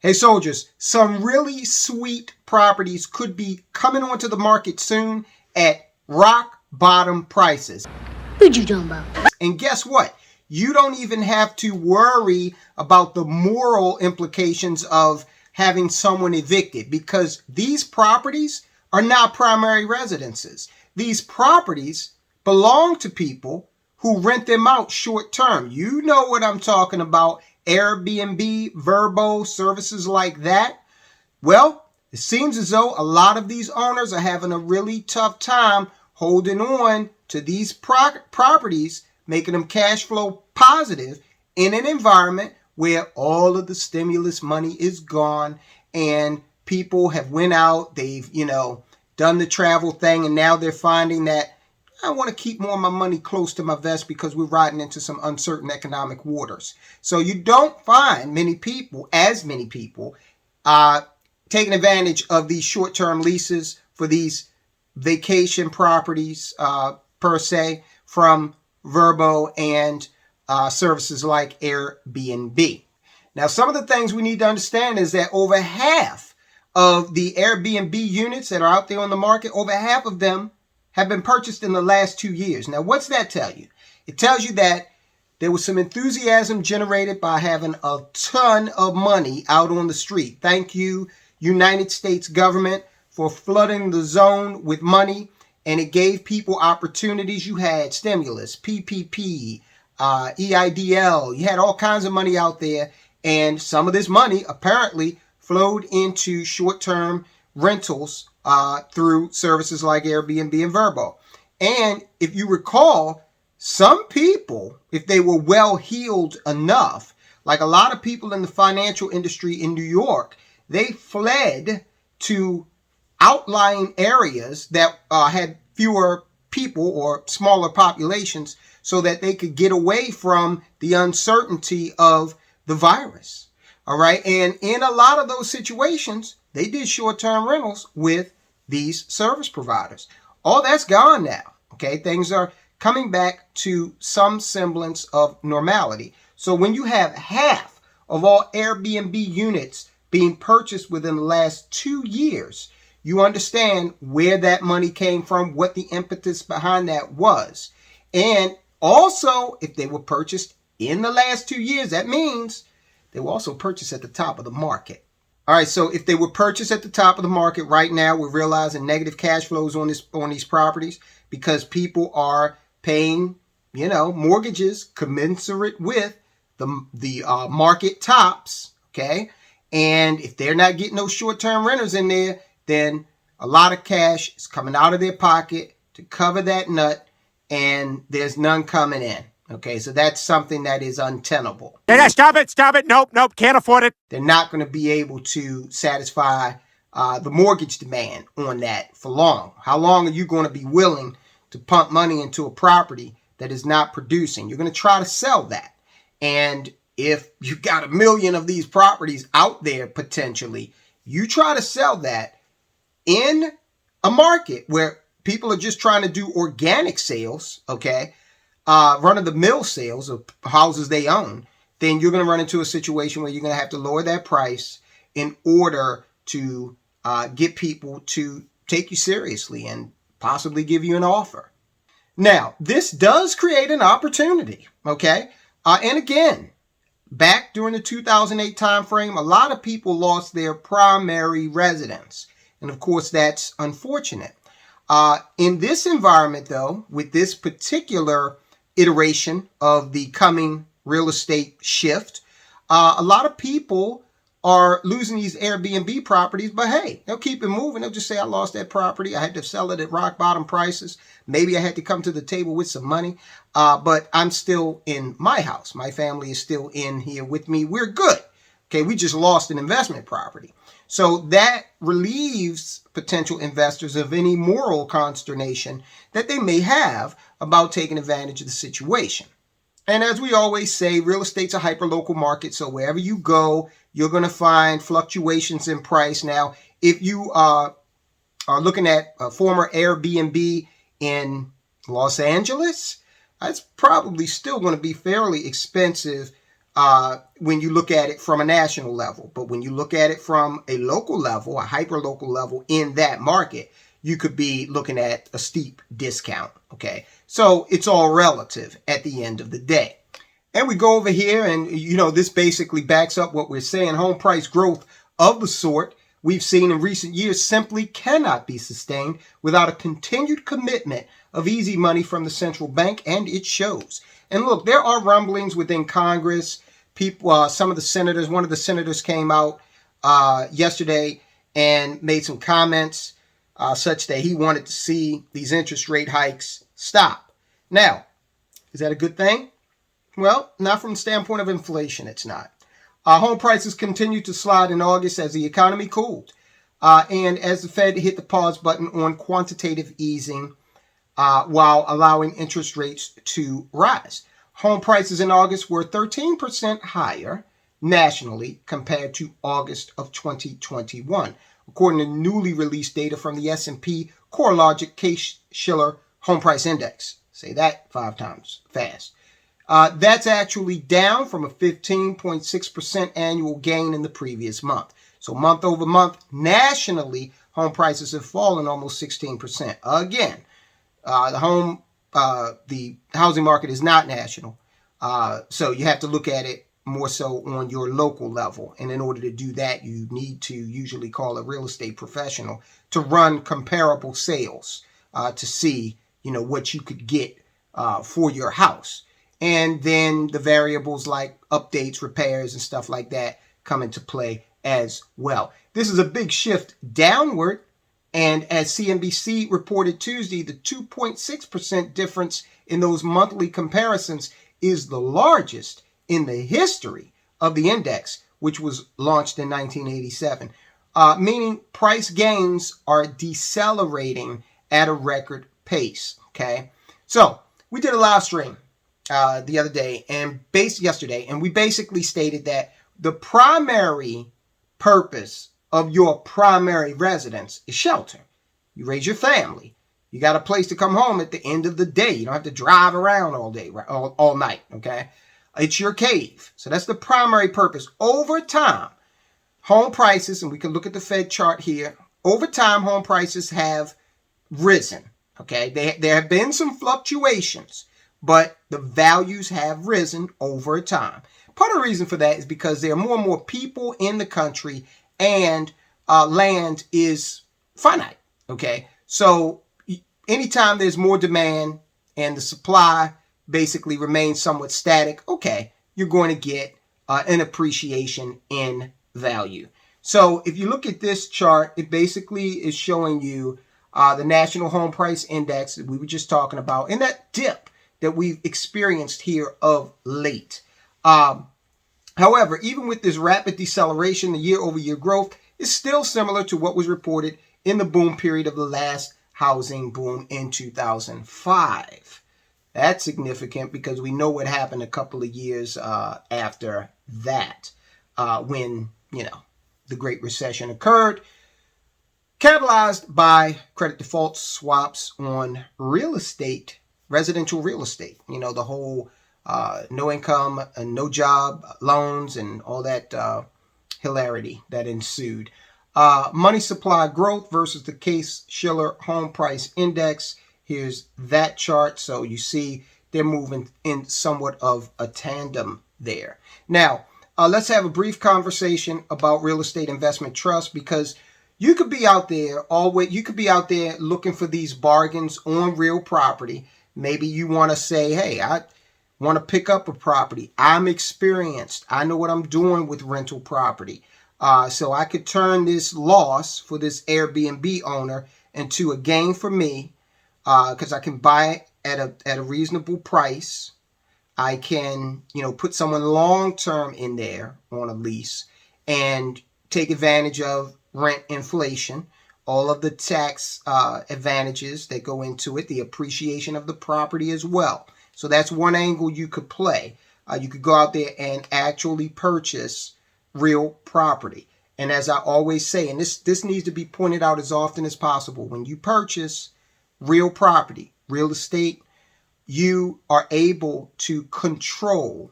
Hey soldiers, some really sweet properties could be coming onto the market soon at rock bottom prices. What you talking about? And guess what? You don't even have to worry about the moral implications of having someone evicted, because these properties are not primary residences. These properties belong to people who rent them out short term. You know what I'm talking about. Airbnb, Vrbo, services like that. Well, it seems as though a lot of these owners are having a really tough time holding on to these properties, making them cash flow positive in an environment where all of the stimulus money is gone and people have went out, they've, done the travel thing, and now they're finding that I want to keep more of my money close to my vest because we're riding into some uncertain economic waters. So you don't find many people taking advantage of these short-term leases for these vacation properties, per se, from Vrbo and services like Airbnb. Now, some of the things we need to understand is that over half of the Airbnb units that are out there on the market, over half of them have been purchased in the last 2 years. Now, what's that tell you? It tells you that there was some enthusiasm generated by having a ton of money out on the street. Thank you, United States government, for flooding the zone with money, and it gave people opportunities. You had stimulus, PPP, EIDL. You had all kinds of money out there, and some of this money apparently flowed into short-term rentals through services like Airbnb and Vrbo. And if you recall, some people, if they were well-heeled enough, like a lot of people in the financial industry in New York, they fled to outlying areas that had fewer people or smaller populations so that they could get away from the uncertainty of the virus. All right. And in a lot of those situations, they did short-term rentals with these service providers. All that's gone now. Okay. Things are coming back to some semblance of normality. So when you have half of all Airbnb units being purchased within the last 2 years, you understand where that money came from, what the impetus behind that was. And also, if they were purchased in the last 2 years, that means they were also purchased at the top of the market. All right, so if they were purchased at the top of the market right now, we're realizing negative cash flows on these properties because people are paying, mortgages commensurate with the market tops, okay? And if they're not getting those short-term renters in there, then a lot of cash is coming out of their pocket to cover that nut, and there's none coming in. Okay, so that's something that is untenable. Stop it. Nope, can't afford it. They're not going to be able to satisfy the mortgage demand on that for long. How long are you going to be willing to pump money into a property that is not producing? You're going to try to sell that. And if you've got 1 million of these properties out there potentially, you try to sell that in a market where people are just trying to do organic sales, okay, run-of-the-mill sales of houses they own, then you're going to run into a situation where you're going to have to lower that price in order to get people to take you seriously and possibly give you an offer. Now, this does create an opportunity, okay? And again, back during the 2008 timeframe, a lot of people lost their primary residence. And of course, that's unfortunate. In this environment, though, with this particular iteration of the coming real estate shift, a lot of people are losing these Airbnb properties, but hey, they'll keep it moving. They'll just say, I lost that property. I had to sell it at rock bottom prices. Maybe I had to come to the table with some money, but I'm still in my house. My family is still in here with me. We're good. Okay, we just lost an investment property. So that relieves potential investors of any moral consternation that they may have about taking advantage of the situation. And as we always say, real estate's a hyperlocal market, so wherever you go, you're going to find fluctuations in price. Now, if you are looking at a former Airbnb in Los Angeles, it's probably still going to be fairly expensive when you look at it from a national level. But when you look at it from a local level, a hyper-local level in that market, you could be looking at a steep discount, okay? So it's all relative at the end of the day. And we go over here and, this basically backs up what we're saying. Home price growth of the sort we've seen in recent years simply cannot be sustained without a continued commitment of easy money from the central bank, and it shows. And look, there are rumblings within Congress. People, some of the senators, one of the senators came out yesterday and made some comments such that he wanted to see these interest rate hikes stop. Now, is that a good thing? Well, not from the standpoint of inflation, it's not. Home prices continued to slide in August as the economy cooled and as the Fed hit the pause button on quantitative easing while allowing interest rates to rise. Home prices in August were 13% higher nationally compared to August of 2021, according to newly released data from the S&P CoreLogic Case-Shiller Home Price Index. Say that 5 times fast. That's actually down from a 15.6% annual gain in the previous month. So month over month, nationally, home prices have fallen almost 16%. Again, the housing market is not national. So you have to look at it more so on your local level. And in order to do that, you need to usually call a real estate professional to run comparable sales to see, what you could get for your house. And then the variables like updates, repairs, and stuff like that come into play as well. This is a big shift downward. And as CNBC reported Tuesday, the 2.6% difference in those monthly comparisons is the largest in the history of the index, which was launched in 1987, meaning price gains are decelerating at a record pace, okay? So we did a live stream the other day and yesterday, and we basically stated that the primary purpose of your primary residence is shelter. You raise your family. You got a place to come home at the end of the day. You don't have to drive around all day, all night, okay? It's your cave. So that's the primary purpose. Over time, home prices, and we can look at the Fed chart here, over time, home prices have risen, okay? There have been some fluctuations, but the values have risen over time. Part of the reason for that is because there are more and more people in the country and land is finite, okay? So anytime there's more demand and the supply basically remains somewhat static, okay, you're going to get an appreciation in value. So if you look at this chart, it basically is showing you the National Home Price Index that we were just talking about and that dip that we've experienced here of late. However, even with this rapid deceleration, the year-over-year growth is still similar to what was reported in the boom period of the last housing boom in 2005. That's significant because we know what happened a couple of years after that when, the Great Recession occurred, catalyzed by credit default swaps on real estate, residential real estate. The whole no income and no job loans and all that hilarity that ensued. Money supply growth versus the Case-Shiller Home Price Index. Here's that chart. So you see they're moving in somewhat of a tandem there. Now, let's have a brief conversation about real estate investment trust, because you could be out there looking for these bargains on real property. Maybe you want to say, hey, I want to pick up a property. I'm experienced. I know what I'm doing with rental property. So I could turn this loss for this Airbnb owner into a gain for me because I can buy it at a reasonable price. I can, put someone long-term in there on a lease and take advantage of rent inflation, all of the tax advantages that go into it, the appreciation of the property as well. So that's one angle you could play. You could go out there and actually purchase real property. And as I always say, and this needs to be pointed out as often as possible, when you purchase real property, real estate, you are able to control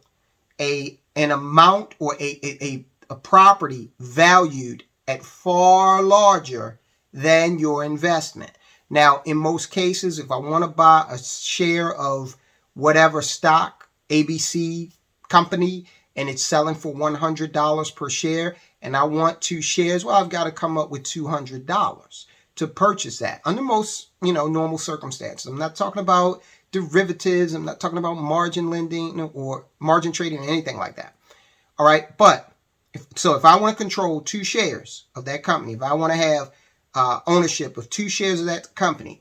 a an amount or a property valued at far larger than your investment. Now, in most cases, if I want to buy a share of whatever stock, ABC company, and it's selling for $100 per share, and I want 2 shares, well, I've got to come up with $200 to purchase that under most, normal circumstances. I'm not talking about derivatives. I'm not talking about margin lending or margin trading or anything like that. All right. But if I want to control 2 shares of that company, if I want to have ownership of 2 shares of that company,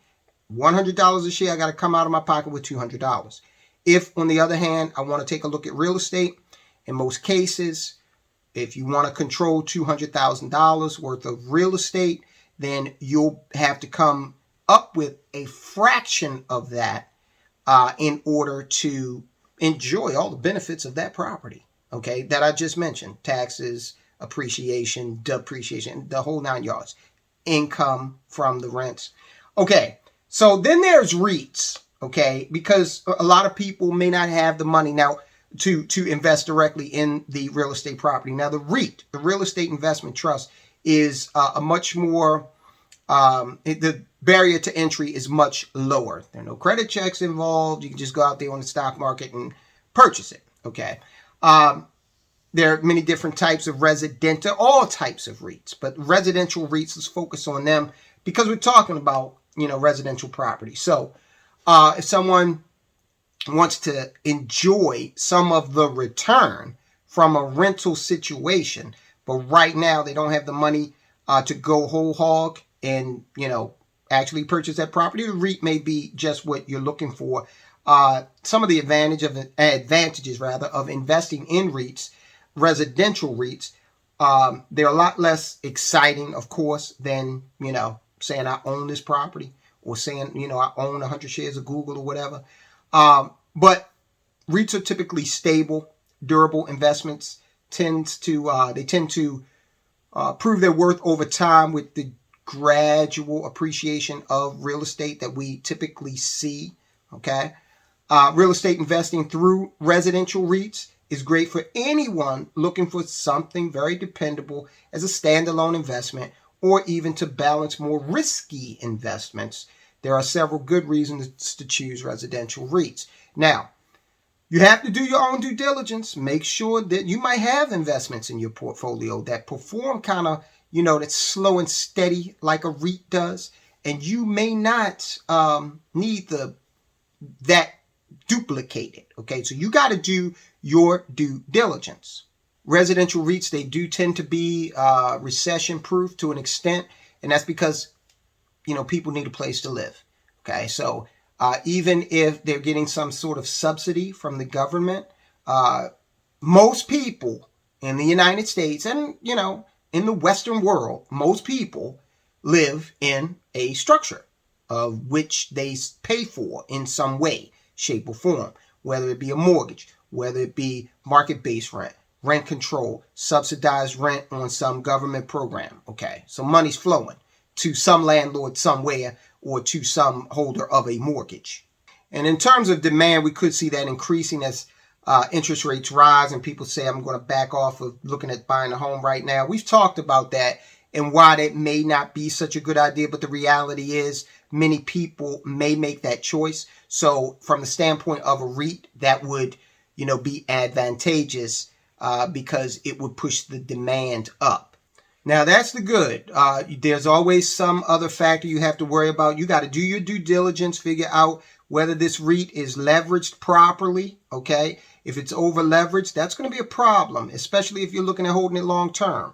$100 a share, I got to come out of my pocket with $200. If, on the other hand, I want to take a look at real estate, in most cases, if you want to control $200,000 worth of real estate, then you'll have to come up with a fraction of that in order to enjoy all the benefits of that property, okay, that I just mentioned. Taxes, appreciation, depreciation, the whole 9 yards. Income from the rents. Okay, so then there's REITs, okay, because a lot of people may not have the money now to invest directly in the real estate property. Now, the REIT, the Real Estate Investment Trust, is a much more, the barrier to entry is much lower. There are no credit checks involved. You can just go out there on the stock market and purchase it, okay? There are many different types of residential, all types of REITs, but residential REITs, let's focus on them because we're talking about, residential property. So if someone wants to enjoy some of the return from a rental situation, but right now they don't have the money to go whole hog and, actually purchase that property, the REIT may be just what you're looking for. Some of the advantages of investing in REITs, residential REITs, they're a lot less exciting, of course, than, saying I own this property or saying, I own 100 shares of Google or whatever. But REITs are typically stable, durable investments. They tend to prove their worth over time with the gradual appreciation of real estate that we typically see. Okay, real estate investing through residential REITs is great for anyone looking for something very dependable as a standalone investment or even to balance more risky investments. There are several good reasons to choose residential REITs. Now, you have to do your own due diligence. Make sure that you might have investments in your portfolio that perform kind of, that's slow and steady like a REIT does. And you may not need that duplicated. Okay, so you got to do your due diligence. Residential REITs, they do tend to be recession proof to an extent. And that's because, people need a place to live. Okay, so even if they're getting some sort of subsidy from the government, most people in the United States and, in the Western world, most people live in a structure of which they pay for in some way, shape, or form, whether it be a mortgage, whether it be market-based rent, rent control, subsidized rent on some government program. Okay, so money's flowing to some landlord somewhere or to some holder of a mortgage. And in terms of demand, we could see that increasing as interest rates rise and people say, I'm going to back off of looking at buying a home right now. We've talked about that and why that may not be such a good idea, but the reality is many people may make that choice. So from the standpoint of a REIT, that would, be advantageous because it would push the demand up. Now, that's the good. There's always some other factor you have to worry about. You got to do your due diligence, figure out whether this REIT is leveraged properly, okay? If it's over leveraged, that's going to be a problem, especially if you're looking at holding it long term.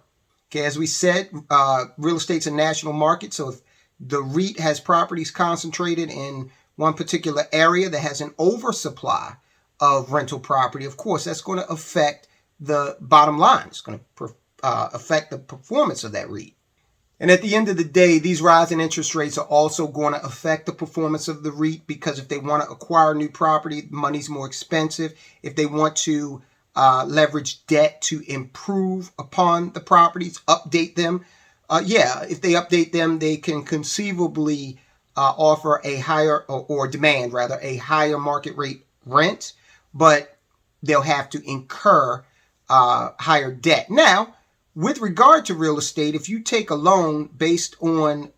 Okay, as we said, real estate's a national market, so if the REIT has properties concentrated in one particular area that has an oversupply of rental property, of course, that's going to affect the bottom line. It's going to affect the performance of that REIT. And at the end of the day, these rising interest rates are also going to affect the performance of the REIT because if they want to acquire new property, money's more expensive. If they want to leverage debt to improve upon the properties, update them, if they update them, they can conceivably offer a higher or demand rather a higher market rate rent, but they'll have to incur higher debt. Now, with regard to real estate, if you take a loan based on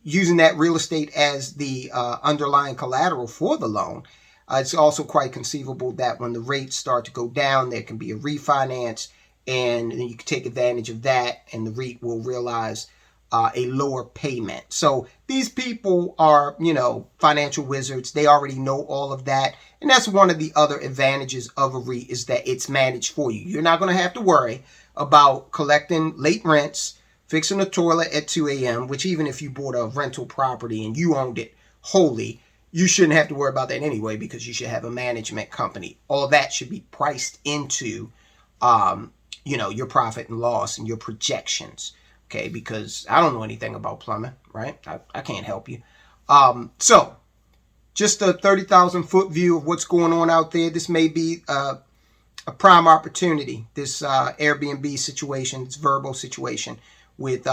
using that real estate as the underlying collateral for the loan, it's also quite conceivable that when the rates start to go down, there can be a refinance, and then you can take advantage of that, and the REIT will realize a lower payment. So these people are, financial wizards. They already know all of that. And that's one of the other advantages of a REIT, is that it's managed for you. You're not going to have to worry about collecting late rents, fixing a toilet at 2 a.m., which even if you bought a rental property and you owned it wholly, you shouldn't have to worry about that anyway, because you should have a management company. All that should be priced into, your profit and loss and your projections. Okay, because I don't know anything about plumbing, right? I can't help you. So just a 30,000 foot view of what's going on out there. This may be a prime opportunity, this Airbnb situation, this Verbo situation, with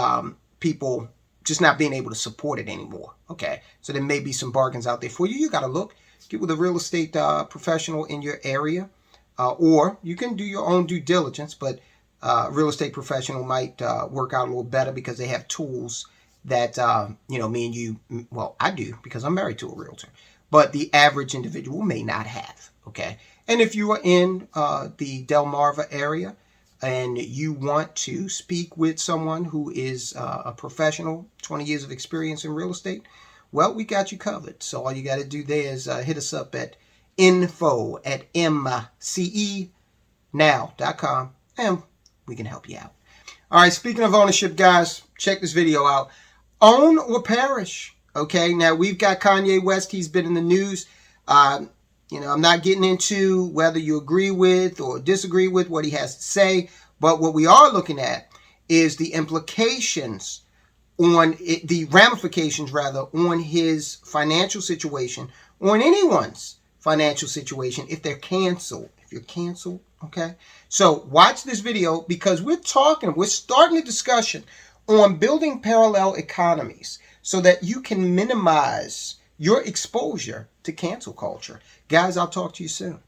people just not being able to support it anymore. Okay, so there may be some bargains out there for you. You got to look, get with a real estate professional in your area, or you can do your own due diligence, but real estate professional might work out a little better, because they have tools that, me and you, well, I do, because I'm married to a realtor, but the average individual may not have. Okay, and if you are in the Delmarva area and you want to speak with someone who is a professional, 20 years of experience in real estate, well, we got you covered. So all you got to do there is hit us up at info@mcenow.com, and we can help you out. All right, speaking of ownership, guys, check this video out. Own or perish. Okay, now we've got Kanye West. He's been in the news. I'm not getting into whether you agree with or disagree with what he has to say, but what we are looking at is the implications on it, the ramifications rather, on his financial situation, on anyone's financial situation if they're canceled. If you're canceled, okay? So watch this video, because we're starting a discussion on building parallel economies so that you can minimize your exposure to cancel culture. Guys, I'll talk to you soon.